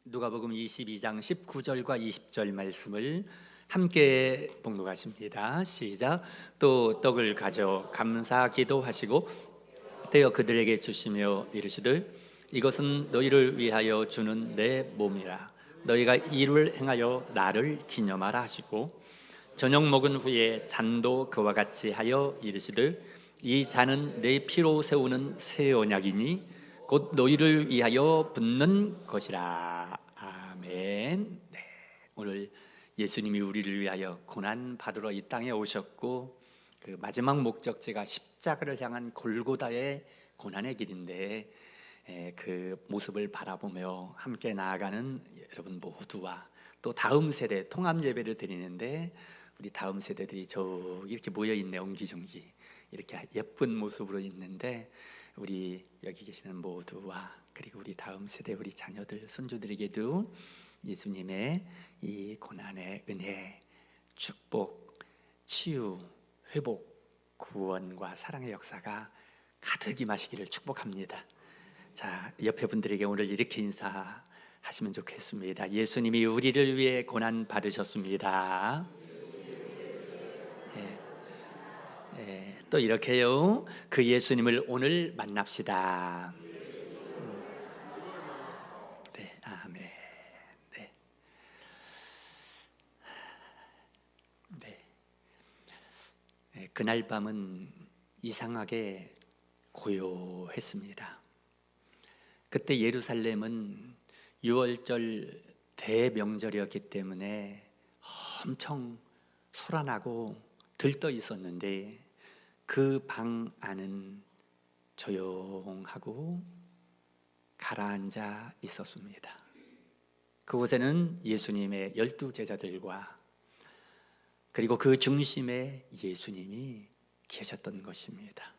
누가복음 22장 19절과 20절 말씀을 함께 봉독하십니다. 시작. 또 떡을 가져 감사 기도하시고 떼어 그들에게 주시며 이르시되 이것은 너희를 위하여 주는 내 몸이라. 너희가 이를 행하여 나를 기념하라 하시고 저녁 먹은 후에 잔도 그와 같이 하여 이르시되 이 잔은 내 피로 세우는 새 언약이니 곧 너희를 위하여 붓는 것이라. 아멘. 네, 오늘 예수님이 우리를 위하여 고난 받으러 이 땅에 오셨고 그 마지막 목적지가 십자가를 향한 골고다의 고난의 길인데 그 모습을 바라보며 함께 나아가는 여러분 모두와 또 다음 세대 통합 예배를 드리는데 우리 다음 세대들이 저기 이렇게 모여 있네. 옹기종기 이렇게 예쁜 모습으로 있는데 우리 여기 계시는 모두와 그리고 우리 다음 세대 우리 자녀들 손주들에게도 예수님의 이 고난의 은혜, 축복, 치유, 회복, 구원과 사랑의 역사가 가득 임하시기를 축복합니다. 자, 옆에 분들에게 오늘 이렇게 인사하시면 좋겠습니다. 예수님이 우리를 위해 고난 받으셨습니다. 또 이렇게요. 그 예수님을 오늘 만납시다. 네, 아멘. 네. 네. 그날 밤은 이상하게 고요했습니다. 그때 예루살렘은 유월절 대명절이었기 때문에 엄청 소란하고 들떠 있었는데 그 방 안은 조용하고 가라앉아 있었습니다. 그곳에는 예수님의 12 제자들과 그리고 그 중심에 예수님이 계셨던 것입니다.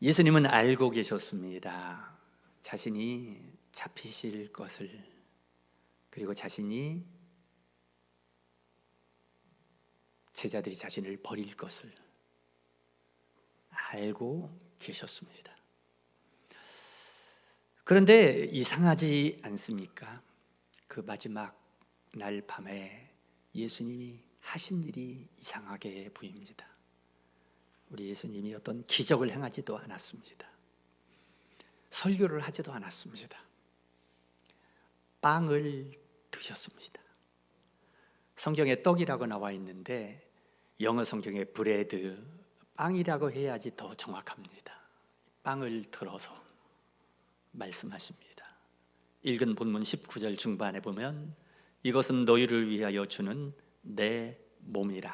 예수님은 알고 계셨습니다. 자신이 잡히실 것을, 그리고 자신이 제자들이 자신을 버릴 것을 알고 계셨습니다. 그런데 이상하지 않습니까? 그 마지막 날 밤에 예수님이 하신 일이 이상하게 보입니다. 우리 예수님이 어떤 기적을 행하지도 않았습니다. 설교를 하지도 않았습니다. 빵을 드셨습니다. 성경에 떡이라고 나와 있는데 영어 성경에 브레드, 빵이라고 해야지 더 정확합니다. 빵을 들어서 말씀하십니다. 읽은 본문 19절 중반에 보면 이것은 너희를 위하여 주는 내 몸이라.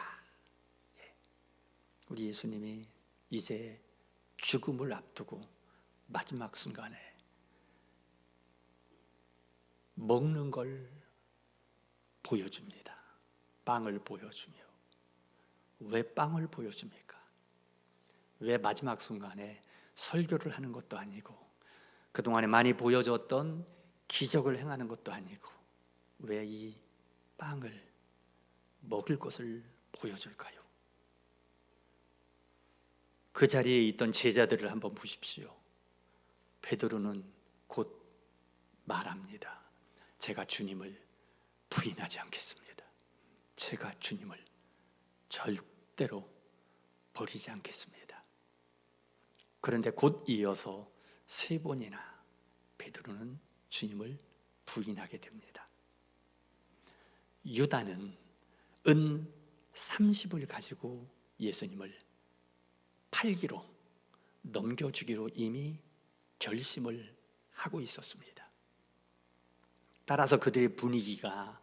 우리 예수님이 이제 죽음을 앞두고 마지막 순간에 먹는 걸 보여줍니다. 빵을 보여주며. 왜 빵을 보여줍니까? 왜 마지막 순간에 설교를 하는 것도 아니고 그동안에 많이 보여줬던 기적을 행하는 것도 아니고 왜 이 빵을 먹을 것을 보여줄까요? 그 자리에 있던 제자들을 한번 보십시오. 베드로는 곧 말합니다. 제가 주님을 부인하지 않겠습니다. 제가 주님을 절대로 버리지 않겠습니다. 그런데 곧 이어서 3번이나 베드로는 주님을 부인하게 됩니다. 유다는 은 30을 가지고 예수님을 팔기로, 넘겨주기로 이미 결심을 하고 있었습니다. 따라서 그들의 분위기가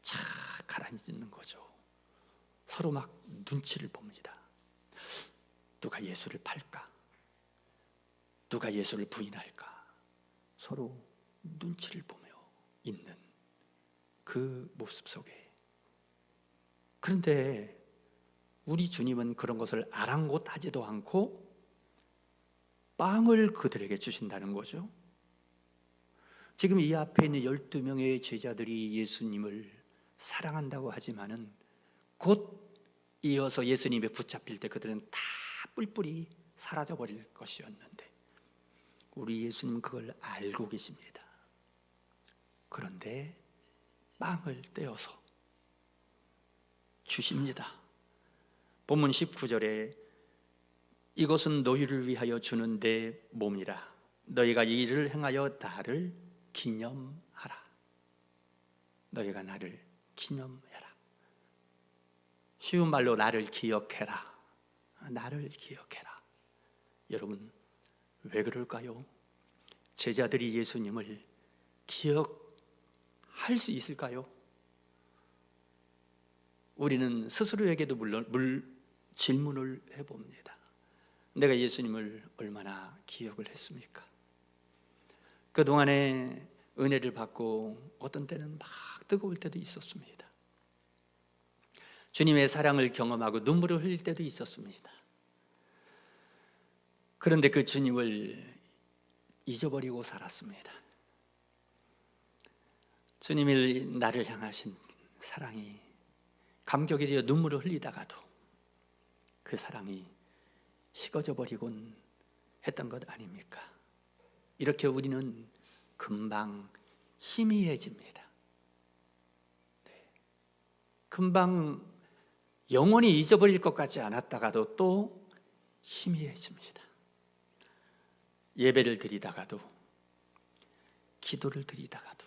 착 가라앉는 거죠. 서로 막 눈치를 봅니다. 누가 예수를 팔까? 누가 예수를 부인할까? 서로 눈치를 보며 있는 그 모습 속에. 그런데 우리 주님은 그런 것을 아랑곳하지도 않고 빵을 그들에게 주신다는 거죠. 지금 이 앞에 있는 12명의 제자들이 예수님을 사랑한다고 하지만은 곧 이어서 예수님이 붙잡힐 때 그들은 다 뿔뿔이 사라져버릴 것이었는데 우리 예수님 그걸 알고 계십니다. 그런데 빵을 떼어서 주십니다. 본문 19절에 이것은 너희를 위하여 주는 내 몸이라. 너희가 이 일을 행하여 나를 기념하라. 너희가 나를 기념해라. 쉬운 말로 나를 기억해라. 나를 기억해라. 여러분, 왜 그럴까요? 제자들이 예수님을 기억할 수 있을까요? 우리는 스스로에게도 물론 질문을 해봅니다. 내가 예수님을 얼마나 기억을 했습니까? 그동안에 은혜를 받고 어떤 때는 막 뜨거울 때도 있었습니다. 주님의 사랑을 경험하고 눈물을 흘릴 때도 있었습니다. 그런데 그 주님을 잊어버리고 살았습니다. 주님이 나를 향하신 사랑이 감격에 되어 눈물을 흘리다가도 그 사랑이 식어져 버리곤 했던 것 아닙니까? 이렇게 우리는 금방 희미해집니다. 네. 금방 영원히 잊어버릴 것 같지 않았다가도 또 희미해집니다. 예배를 드리다가도, 기도를 드리다가도,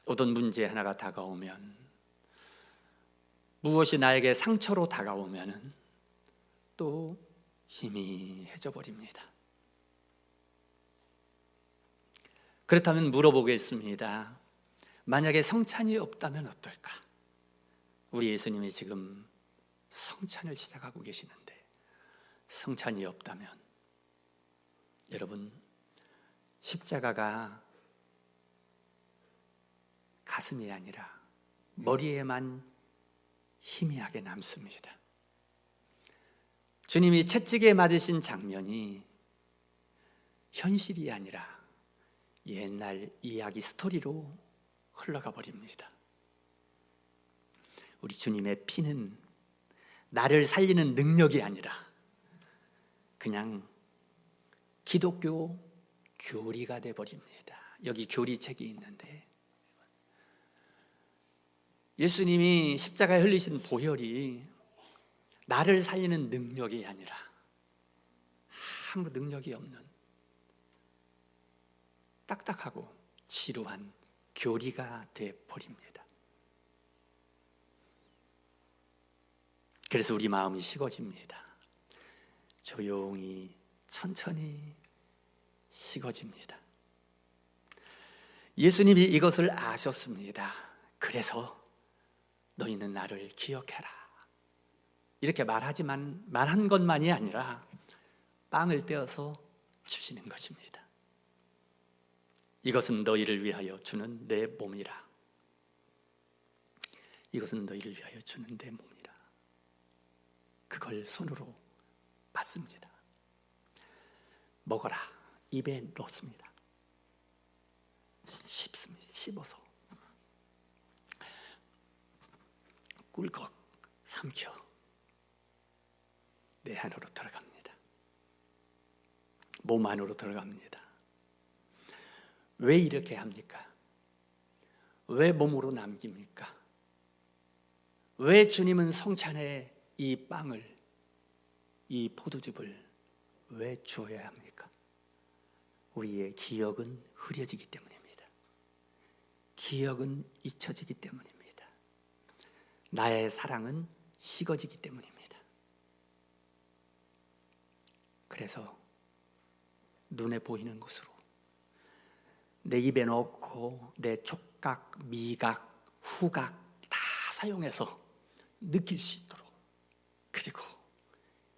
어떤 문제 하나가 다가오면, 무엇이 나에게 상처로 다가오면 또 희미해져 버립니다. 그렇다면 물어보겠습니다. 만약에 성찬이 없다면 어떨까? 우리 예수님이 지금 성찬을 시작하고 계시는데 성찬이 없다면, 여러분, 십자가가 가슴이 아니라 머리에만 희미하게 남습니다. 주님이 채찍에 맞으신 장면이 현실이 아니라 옛날 이야기 스토리로 흘러가 버립니다. 우리 주님의 피는 나를 살리는 능력이 아니라 그냥 기독교 교리가 돼 버립니다. 여기 교리책이 있는데 예수님이 십자가에 흘리신 보혈이 나를 살리는 능력이 아니라 아무 능력이 없는 딱딱하고 지루한 교리가 돼 버립니다. 그래서 우리 마음이 식어집니다. 조용히 천천히 식어집니다. 예수님이 이것을 아셨습니다. 그래서 너희는 나를 기억해라, 이렇게 말한 것만이 아니라 빵을 떼어서 주시는 것입니다. 이것은 너희를 위하여 주는 내 몸이라. 이것은 너희를 위하여 주는 내 몸이라. 그걸 손으로 받습니다. 먹어라. 입에 넣습니다. 씹습니다. 씹어서 꿀꺽 삼켜 내 안으로 들어갑니다. 몸 안으로 들어갑니다. 왜 이렇게 합니까? 왜 몸으로 남깁니까? 왜 주님은 성찬에 이 빵을, 이 포도즙을 왜 주어야 합니까? 우리의 기억은 흐려지기 때문입니다. 기억은 잊혀지기 때문입니다. 나의 사랑은 식어지기 때문입니다. 그래서 눈에 보이는 것으로 내 입에 넣고 내 촉각, 미각, 후각 다 사용해서 느낄 수 있도록, 그리고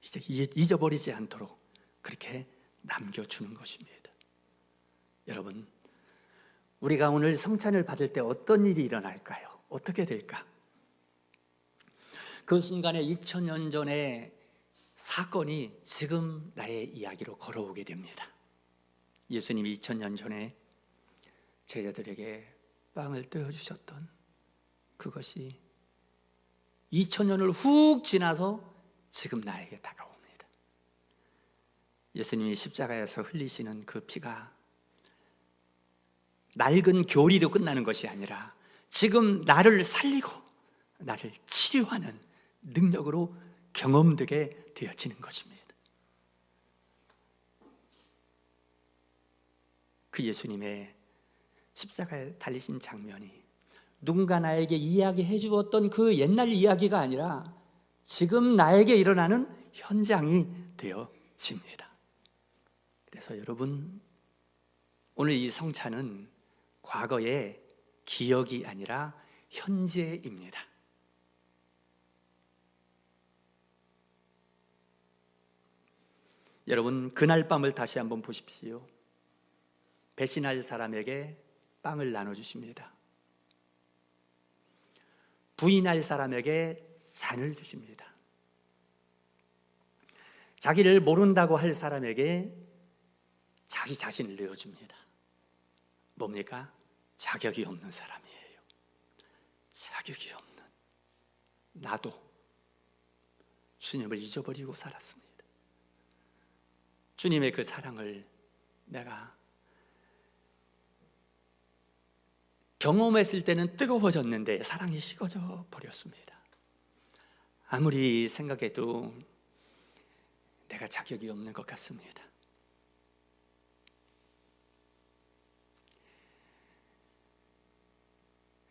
이제 잊어버리지 않도록 그렇게 남겨주는 것입니다. 여러분, 우리가 오늘 성찬을 받을 때 어떤 일이 일어날까요? 어떻게 될까? 그 순간에 2000년 전의 사건이 지금 나의 이야기로 걸어오게 됩니다. 예수님이 2000년 전에 제자들에게 빵을 떼어주셨던 그것이 2000년을 훅 지나서 지금 나에게 다가옵니다. 예수님이 십자가에서 흘리시는 그 피가 낡은 교리로 끝나는 것이 아니라 지금 나를 살리고 나를 치료하는 능력으로 경험되게 되어지는 것입니다. 그 예수님의 십자가에 달리신 장면이 누군가 나에게 이야기해 주었던 그 옛날 이야기가 아니라 지금 나에게 일어나는 현장이 되어집니다. 그래서 여러분, 오늘 이 성찬은 과거의 기억이 아니라 현재입니다. 여러분, 그날 밤을 다시 한번 보십시오. 배신할 사람에게 빵을 나눠주십니다. 부인할 사람에게 잔을 주십니다. 자기를 모른다고 할 사람에게 자기 자신을 내어줍니다. 뭡니까? 자격이 없는 사람이에요. 자격이 없는 나도 주님을 잊어버리고 살았습니다. 주님의 그 사랑을 내가 경험했을 때는 뜨거워졌는데 사랑이 식어져 버렸습니다. 아무리 생각해도 내가 자격이 없는 것 같습니다.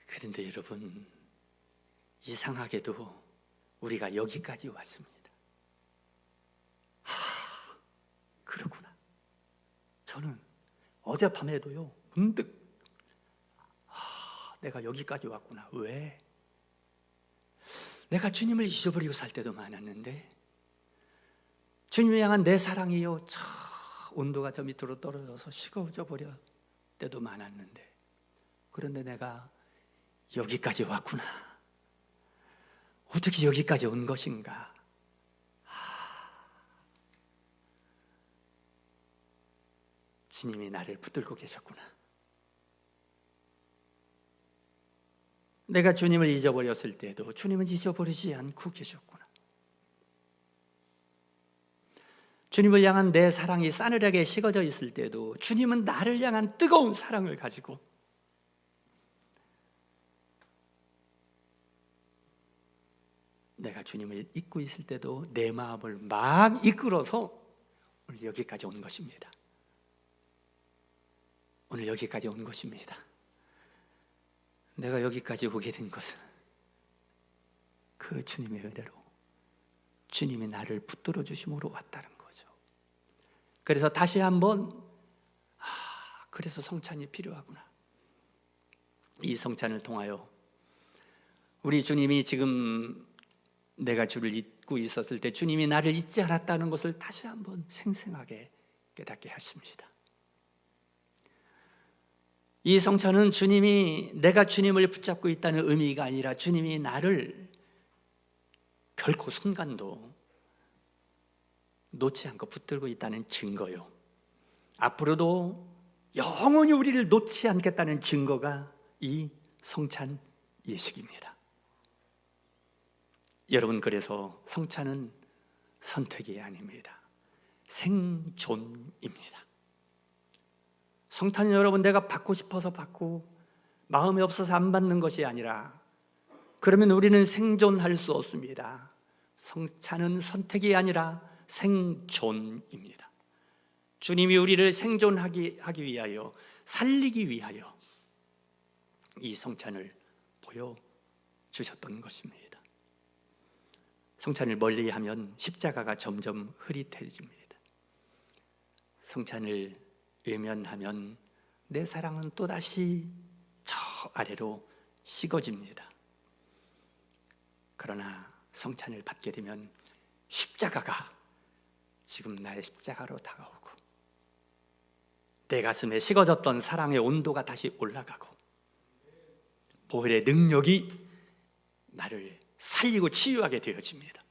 그런데 여러분, 이상하게도 우리가 여기까지 왔습니다. 그렇구나. 저는 어젯밤에도요, 문득 내가 여기까지 왔구나. 왜? 내가 주님을 잊어버리고 살 때도 많았는데 주님을 향한 내 사랑이요, 저 온도가 저 밑으로 떨어져서 식어져 버릴 때도 많았는데, 그런데 내가 여기까지 왔구나. 어떻게 여기까지 온 것인가? 주님이 나를 붙들고 계셨구나. 내가 주님을 잊어버렸을 때도 주님은 잊어버리지 않고 계셨구나. 주님을 향한 내 사랑이 싸늘하게 식어져 있을 때도 주님은 나를 향한 뜨거운 사랑을 가지고 내가 주님을 잊고 있을 때도 내 마음을 막 이끌어서 오늘 여기까지 온 것입니다. 오늘 여기까지 온 것입니다. 내가 여기까지 오게 된 것은 그 주님의 은혜로, 주님이 나를 붙들어 주심으로 왔다는 거죠. 그래서 다시 한번 그래서 성찬이 필요하구나. 이 성찬을 통하여 우리 주님이 지금 내가 주를 잊고 있었을 때 주님이 나를 잊지 않았다는 것을 다시 한번 생생하게 깨닫게 하십니다. 이 성찬은 주님이, 내가 주님을 붙잡고 있다는 의미가 아니라 주님이 나를 결코 순간도 놓지 않고 붙들고 있다는 증거요, 앞으로도 영원히 우리를 놓지 않겠다는 증거가 이 성찬 예식입니다. 여러분, 그래서 성찬은 선택이 아닙니다. 생존입니다. 성찬은 여러분, 내가 받고 싶어서 받고 마음이 없어서 안 받는 것이 아니라, 그러면 우리는 생존할 수 없습니다. 성찬은 선택이 아니라 생존입니다. 주님이 우리를 생존하기 위하여, 살리기 위하여 이 성찬을 보여주셨던 것입니다. 성찬을 멀리하면 십자가가 점점 흐릿해집니다. 성찬을 외면하면 내 사랑은 또다시 저 아래로 식어집니다. 그러나 성찬을 받게 되면 십자가가 지금 나의 십자가로 다가오고, 내 가슴에 식어졌던 사랑의 온도가 다시 올라가고, 보혈의 능력이 나를 살리고 치유하게 되어집니다.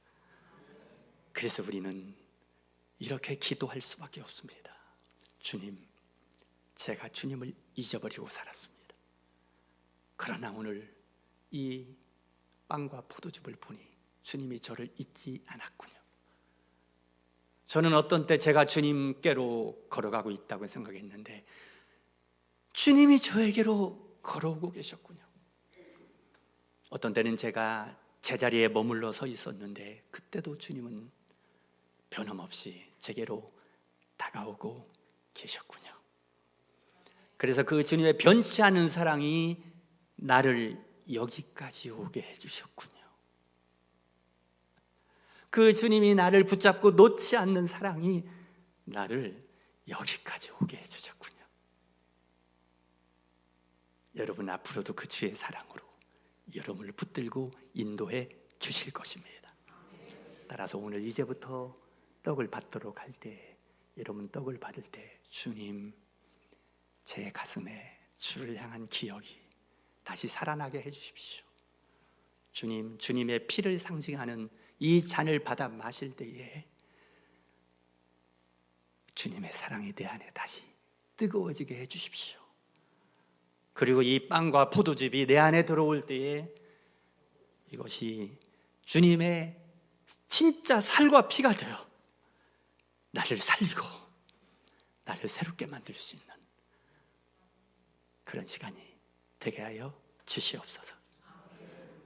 그래서 우리는 이렇게 기도할 수밖에 없습니다. 주님, 제가 주님을 잊어버리고 살았습니다. 그러나 오늘 이 빵과 포도즙을 보니 주님이 저를 잊지 않았군요. 저는 어떤 때 제가 주님께로 걸어가고 있다고 생각했는데 주님이 저에게로 걸어오고 계셨군요. 어떤 때는 제가 제자리에 머물러 서 있었는데 그때도 주님은 변함없이 제게로 다가오고 계셨군요. 그래서 그 주님의 변치 않는 사랑이 나를 여기까지 오게 해주셨군요. 그 주님이 나를 붙잡고 놓지 않는 사랑이 나를 여기까지 오게 해주셨군요. 여러분 앞으로도 그 주의 사랑으로 여러분을 붙들고 인도해 주실 것입니다. 따라서 오늘 이제부터 떡을 받도록 할 때, 여러분 떡을 받을 때 주님, 제 가슴에 주를 향한 기억이 다시 살아나게 해주십시오. 주님, 주님의 피를 상징하는 이 잔을 받아 마실 때에 주님의 사랑이 내 안에 다시 뜨거워지게 해주십시오. 그리고 이 빵과 포도즙이 내 안에 들어올 때에 이것이 주님의 진짜 살과 피가 되어 나를 살리고 나를 새롭게 만들 수 있는 그런 시간이 되게 하여 주시옵소서.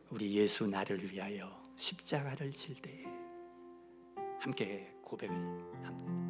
우리 예수 나를 위하여 십자가를 질 때에 함께 고백을 합니다.